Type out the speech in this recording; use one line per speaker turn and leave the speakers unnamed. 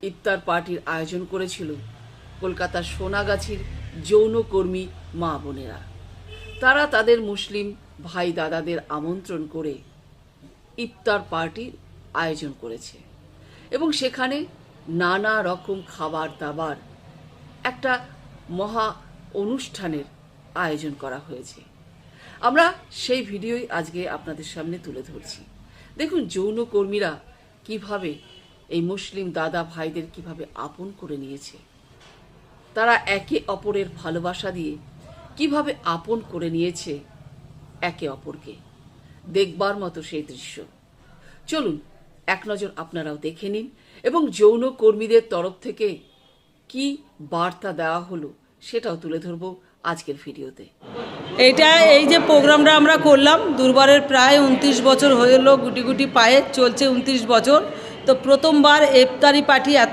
ইফতার পার্টির আয়োজন করেছিল কলকাতার সোনাগাছির যৌনকর্মী মা বোনেরা। তারা তাদের মুসলিম ভাই দাদাদের আমন্ত্রণ করে ইফতার পার্টির আয়োজন করেছে এবং সেখানে নানা রকম খাবার দাবার একটা মহা অনুষ্ঠানের আয়োজন করা হয়েছে। আমরা সেই ভিডিওই আজকে আপনাদের সামনে তুলে ধরছি। দেখুন যৌনকর্মীরা কিভাবে এই মুসলিম দাদা ভাইদের কিভাবে আপন করে নিয়েছে, তারা একে অপরের ভালোবাসা দিয়ে কিভাবে আপন করে নিয়েছে একে অপরকে। দেখবার মতো সেই দৃশ্য। চলুন এক নজর আপনারাও দেখে নিন এবং যৌনকর্মীদের তরফ থেকে কি বার্তা দেওয়া হলো সেটাও তুলে ধরব আজকের ভিডিওতে।
এই যে প্রোগ্রামটা আমরা করলাম, দুর্বারের প্রায় 29 বছর হয়ে গেল, গুটি গুটি পায়ে চলছে 29 বছর। তো প্রথমবার ইফতারি পার্টি এত